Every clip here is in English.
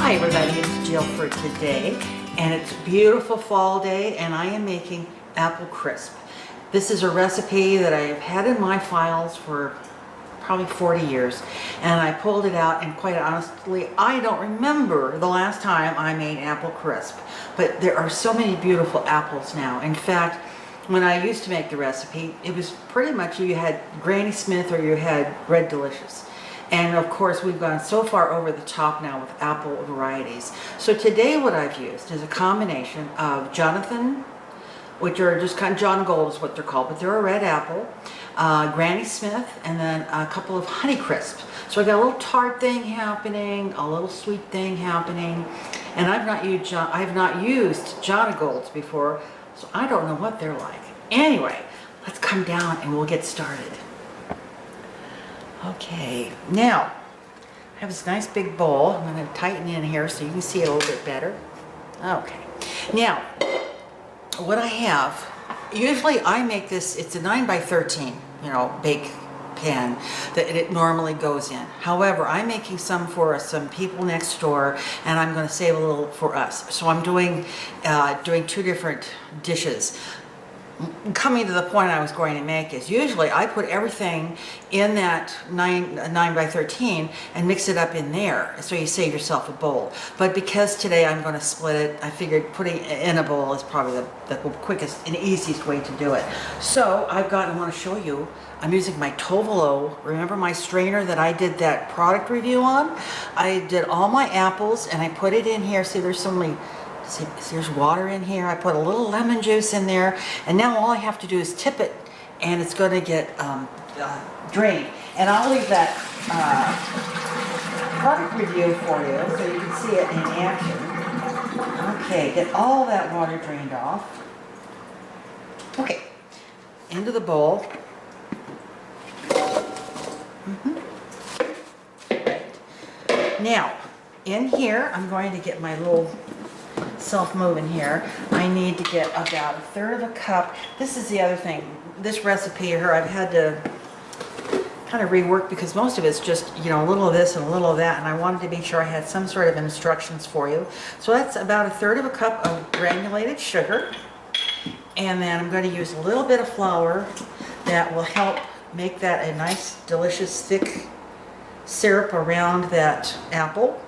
Hi everybody, it's Jill for today, and it's a beautiful fall day, and I am making apple crisp. This is a recipe that I have had in my files for probably 40 years, and I pulled it out, and quite honestly, I don't remember the last time I made apple crisp. But there are so many beautiful apples now. In fact, when I used to make the recipe, it was pretty much you had Granny Smith or you had Red Delicious. And of course, we've gone so far over the top now with apple varieties. So today what I've used is a combination of Jonathan, which are just kind of John Gold is what they're called, but they're a red apple, Granny Smith, and then a couple of Honey Crisps. So I got a little tart thing happening, a little sweet thing happening, and I've not used John Golds before, so I don't know what they're like. Anyway, let's come down and we'll get started. Okay, now I have this nice big bowl. I'm going to tighten in here so you can see it a little bit better. Okay, now what I have, usually I make this, it's a 9 by 13, bake pan that it normally goes in. However, I'm making some for some people next door, and I'm going to save a little for us. So I'm doing two different dishes. Coming to the point I was going to make is usually I put everything in that 9 by 13 and mix it up in there, so you save yourself a bowl. But because today I'm going to split it, I figured putting it in a bowl is probably the quickest and easiest way to do it. So I want to show you, I'm using my Tovolo. Remember my strainer that I did that product review on? I did all my apples and I put it in here. See, there's there's water in here. I put a little lemon juice in there, and now all I have to do is tip it, and it's going to get drained. And I'll leave that product review for you so you can see it in action. Okay, get all that water drained off. Okay, into the bowl. Right. Now, in here, I'm going to get my little self-moving here. I need to get about 1/3 of a cup. This is the other thing. This recipe here, I've had to kind of rework because most of it's just, a little of this and a little of that, and I wanted to be sure I had some sort of instructions for you. So that's about 1/3 of a cup of granulated sugar. And then I'm going to use a little bit of flour that will help make that a nice, delicious, thick syrup around that apple.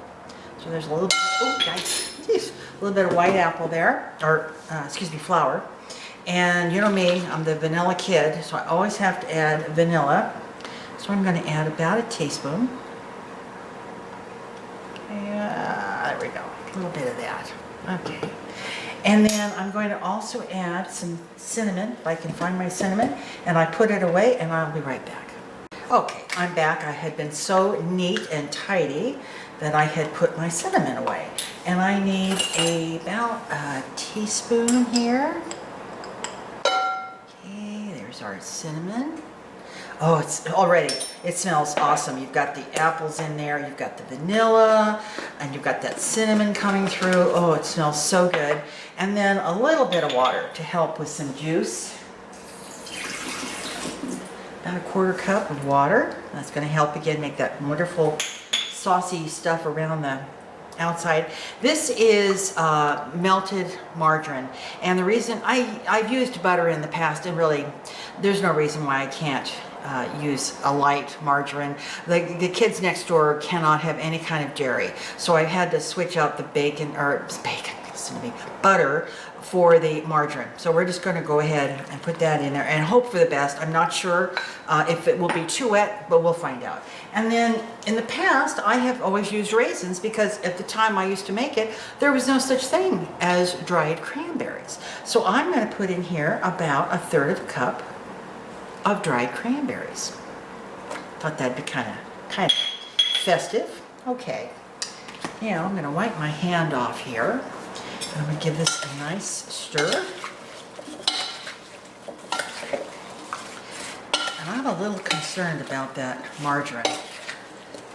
So there's a little bit, oh guys, geez. A little bit of white apple there, or flour. And you know me, I'm the vanilla kid, so I always have to add vanilla. So I'm going to add about a teaspoon. There we go, a little bit of that. Okay. And then I'm going to also add some cinnamon, if I can find my cinnamon, and I put it away, and I'll be right back. Okay, I'm back. I had been so neat and tidy that I had put my cinnamon away. And I need about a teaspoon here. Okay, there's our cinnamon. Oh, it smells awesome. You've got the apples in there, you've got the vanilla, and you've got that cinnamon coming through. Oh, it smells so good. And then a little bit of water to help with some juice. About 1/4 cup of water. That's going to help again make that wonderful saucy stuff around the outside. This is melted margarine, and the reason I've used butter in the past, and really there's no reason why I can't use a light margarine. The kids next door cannot have any kind of dairy, so I had to switch out the listen to me, butter for the margarine. So we're just going to go ahead and put that in there and hope for the best. I'm not sure if it will be too wet, but we'll find out. And then in the past, I have always used raisins because at the time I used to make it, there was no such thing as dried cranberries. So I'm going to put in here about 1/3 of a cup of dried cranberries. Thought that'd be kind of festive. Okay. Now I'm going to wipe my hand off here. I'm going to give this a nice stir. And I'm a little concerned about that margarine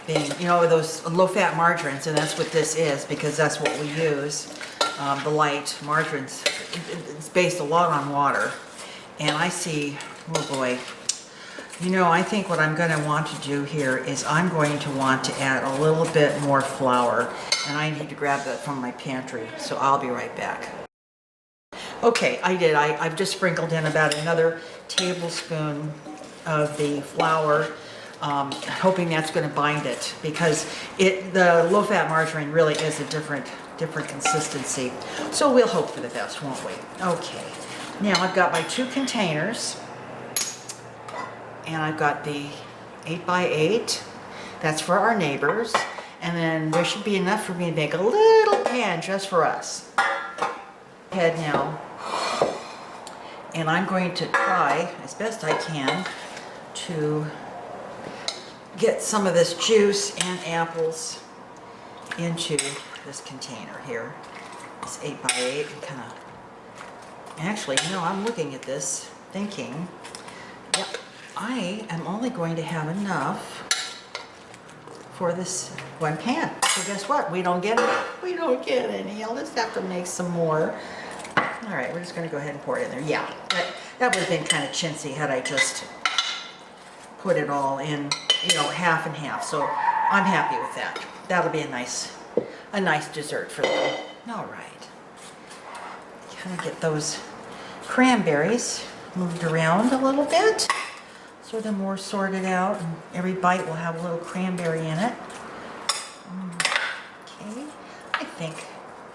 being, those low-fat margarines, and that's what this is because that's what we use. The light margarines, it's based a lot on water. And I see, oh boy, You know, I think what I'm going to want to do here is I'm going to want to add a little bit more flour, and I need to grab that from my pantry, so I'll be right back. Okay, I did. I've just sprinkled in about another tablespoon of the flour, hoping that's going to bind it, because the low-fat margarine really is a different consistency. So we'll hope for the best, won't we? Okay, now I've got my 2 containers, and I've got the 8x8. That's for our neighbors, and then there should be enough for me to make a little pan just for us. Head now, and I'm going to try as best I can to get some of this juice and apples into this container here, this 8x8, and kind of, actually, you know, I'm looking at this thinking, yep, I am only going to have enough for this one pan. So guess what? We don't get any. I'll just have to make some more. All right, we're just going to go ahead and pour it in there. Yeah, that would have been kind of chintzy had I just put it all in, you know, half and half. So I'm happy with that. That'll be a nice dessert for them. All right. Kind of get those cranberries moved around a little bit so they're more sorted out, and every bite will have a little cranberry in it. Okay, I think,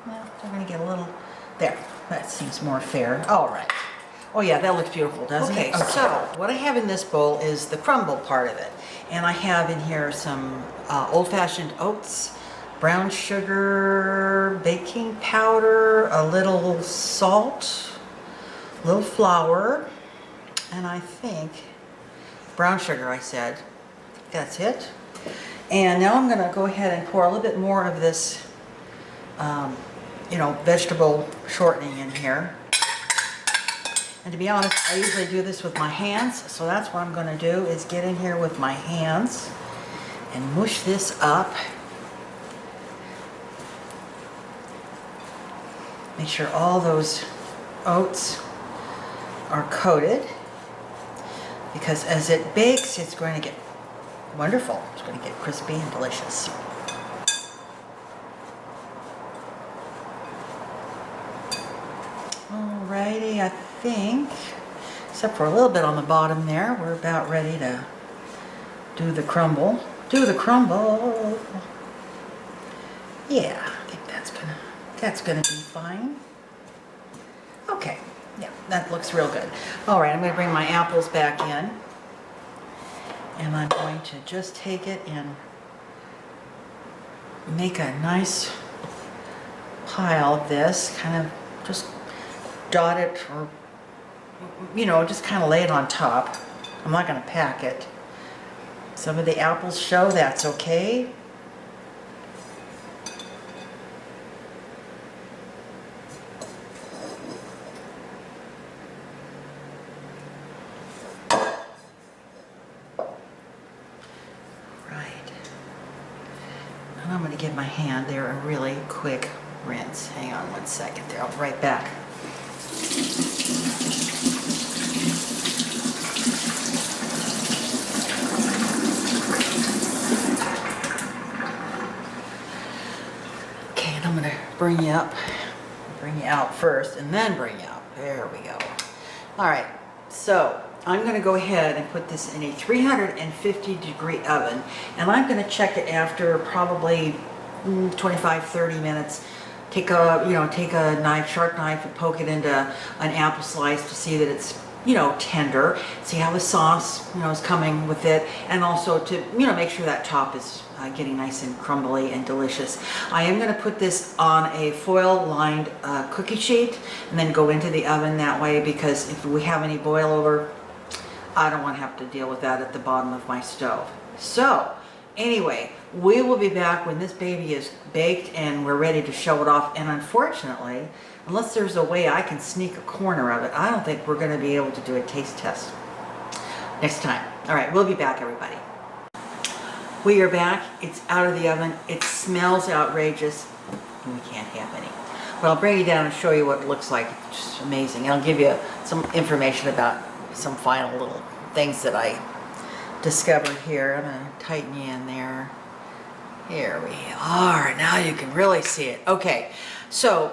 well, they're going to get a little, there. That seems more fair. All right. Oh yeah, that looks beautiful, doesn't it? Okay, so what I have in this bowl is the crumble part of it. And I have in here some old-fashioned oats, brown sugar, baking powder, a little salt, a little flour, and I think brown sugar, I said. That's it. And now I'm going to go ahead and pour a little bit more of this you know, vegetable shortening in here. And to be honest, I usually do this with my hands, so that's what I'm going to do, is get in here with my hands and mush this up. Make sure all those oats are coated, because as it bakes, it's going to get wonderful. It's going to get crispy and delicious. Alrighty, I think, except for a little bit on the bottom there, we're about ready to do the crumble. Do the crumble. Yeah, I think that's gonna be fine. Okay, yeah, that looks real good. All right, I'm gonna bring my apples back in, and I'm going to just take it and make a nice pile of this, kind of just dot it, or, you know, just kind of lay it on top. I'm not going to pack it. Some of the apples show, that's okay. Right. And I'm going to give my hand there a really quick rinse. Hang on one second there, I'll be right back. Okay, and I'm going to bring you up, bring you out first, and then bring you up. There we go. All right, so I'm going to go ahead and put this in a 350-degree oven, and I'm going to check it after probably 25-30 minutes. Take a knife, sharp knife, and poke it into an apple slice to see that it's, you know, tender. See how the sauce, you know, is coming with it, and also to, you know, make sure that top is getting nice and crumbly and delicious. I am going to put this on a foil-lined cookie sheet and then go into the oven that way, because if we have any boil over, I don't want to have to deal with that at the bottom of my stove. So anyway, we will be back when this baby is baked and we're ready to show it off. And unfortunately, unless there's a way I can sneak a corner of it, I don't think we're going to be able to do a taste test next time. All right, we'll be back, everybody. We are back. It's out of the oven. It smells outrageous, and we can't have any. But I'll bring you down and show you what it looks like. It's just amazing. And I'll give you some information about some final little things that I discovered here. I'm going to tighten you in there. Here we are. Now you can really see it. Okay, so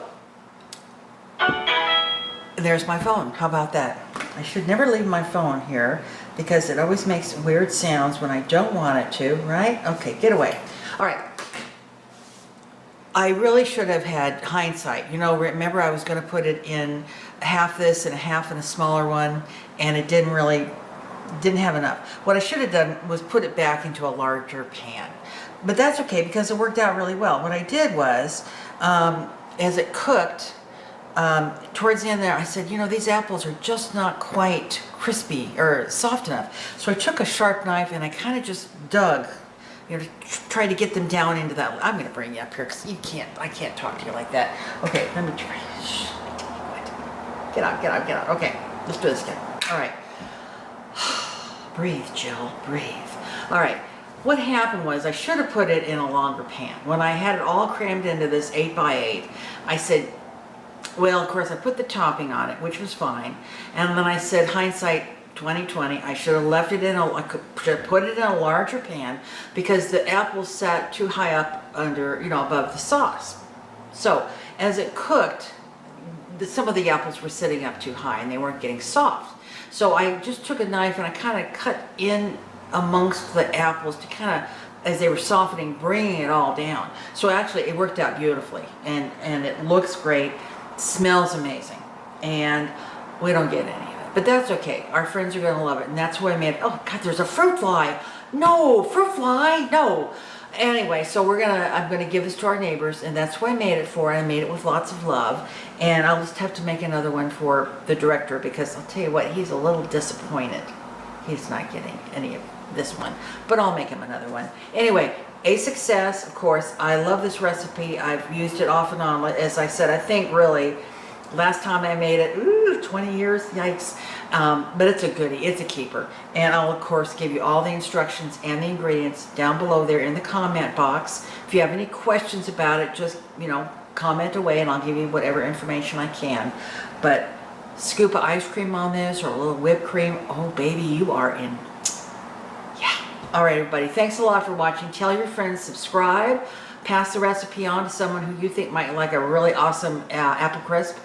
there's my phone. How about that? I should never leave my phone here because it always makes weird sounds when I don't want it to, right? Okay, get away. All right. I really should have had hindsight. You know, remember I was going to put it in half this and half in a smaller one, and it didn't have enough. What I should have done was put it back into a larger pan. But that's okay because it worked out really well. What I did was, as it cooked, towards the end there, I said, you know, these apples are just not quite crispy or soft enough. So I took a sharp knife and I kind of just dug, you know, try to get them down into that. I'm going to bring you up here because I can't talk to you like that. Okay, let me try. Shh, get out. Okay, let's do this again. All right. Breathe, Jill, breathe. All right. What happened was I should have put it in a longer pan. When I had it all crammed into this 8x8, I said, well, of course, I put the topping on it, which was fine. And then I said, hindsight 2020, I should have left it in I should have put it in a larger pan because the apples sat too high up under, you know, above the sauce. So as it cooked, some of the apples were sitting up too high and they weren't getting soft. So I just took a knife and I kind of cut in amongst the apples to kind of, as they were softening, bringing it all down. So actually it worked out beautifully and it looks great, smells amazing, and we don't get any of it. But that's okay. Our friends are going to love it, and that's why I made it. Oh God, there's a fruit fly. No, fruit fly, no. Anyway, so I'm gonna give this to our neighbors, and that's what I made it for. I made it with lots of love, and I'll just have to make another one for the director because I'll tell you what, he's a little disappointed. He's not getting any of this one, but I'll make him another one. Anyway, a success, of course. I love this recipe. I've used it off and on. As I said, I think really last time I made it, 20 years, yikes. But it's a goodie, it's a keeper. And I'll of course give you all the instructions and the ingredients down below there in the comment box. If you have any questions about it, just, you know, comment away and I'll give you whatever information I can. But scoop of ice cream on this or a little whipped cream, oh baby, you are in. Yeah. All right, everybody, thanks a lot for watching. Tell your friends, subscribe, pass the recipe on to someone who you think might like a really awesome apple crisp.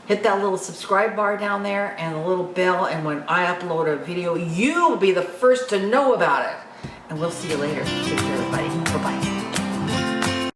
Hit that little subscribe bar down there and the little bell, and when I upload a video, you'll be the first to know about it. And we'll see you later. Take care, everybody. Bye-bye.